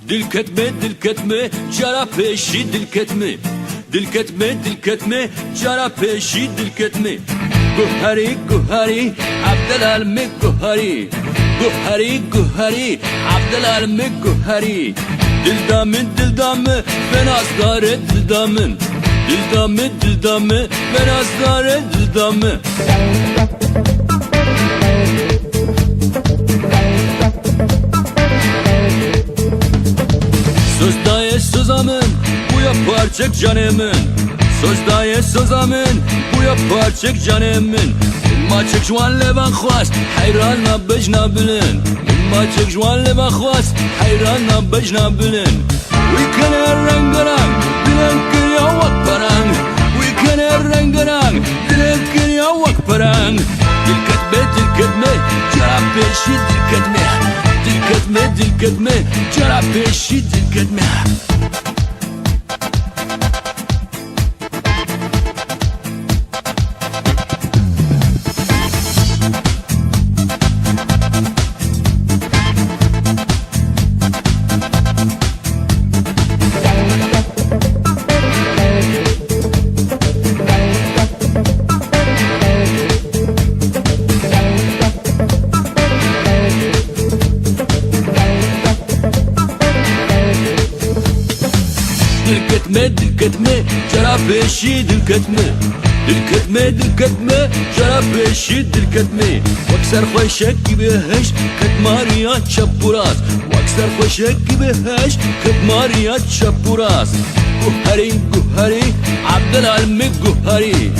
Dil ketme, cara peşi dil ketme. Dil ketme, cara peşi dil ketme. Guhari, Abdelalmi Guhari. Guhari, Abdelalmi Guhari. Dildamı, ben asgare dildamın. Dildamı, ben asgare dildamı. Söz daye sözamın, bu yaparcık canımın. Söz daye sözamın, bu yaparcık canımın. Maçık jwanle ben khwas, hayranla bejna bilin. Maçık jwanle ben khwas, hayranla bejna bilin. We can rengarang, bilen ki yavak parang. We can rengarang, bilen ki yavak parang. Dil ketme, cara peşi dil ketme. Dil ketme, cara peşi dil ketme. Dil ketme, cara peşi dil ketme. Dil ketme, cara peşi dil ketme. Vakser khoşek gibi heş, ketmariya çapuraz. Vakser khoşek gibi heş, ketmariya çapuraz. Guhari, Abdelalmi Guhari.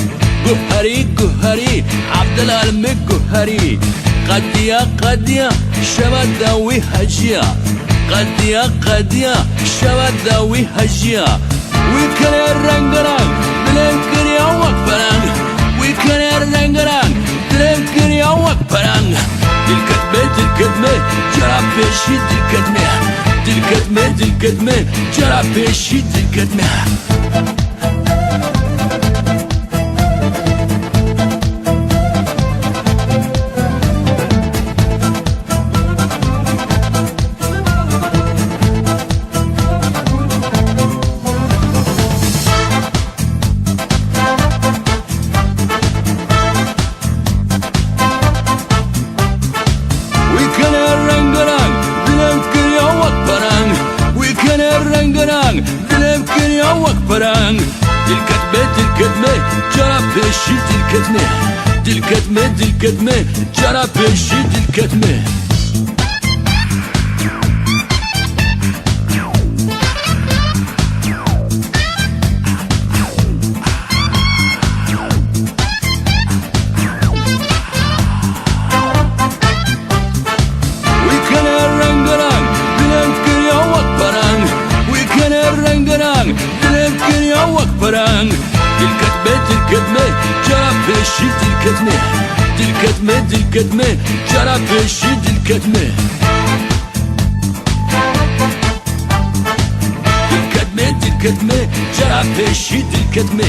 Guhari, Abdelalmi Guhari. Qadiya, şevadawi haciya. Qadiya, şevadawi haciya. We can rengarang, bilen ki yavak parang. We can rengarang, bilen ki yavak parang. Dil ketme, cara peşi dil ketme. Dil ketme, cara peşi dil ketme. Rengarang, dilem ki yavak parang. Dil ketme, cara peşi dil ketme. Dil ketme, cara peşi dil ketme. Rengarang, dilem ki yavak parang. Dil ketme, cara peşi dil ketme. Dil ketme, cara peşi dil ketme. Dil ketme, cara peşi dil ketme.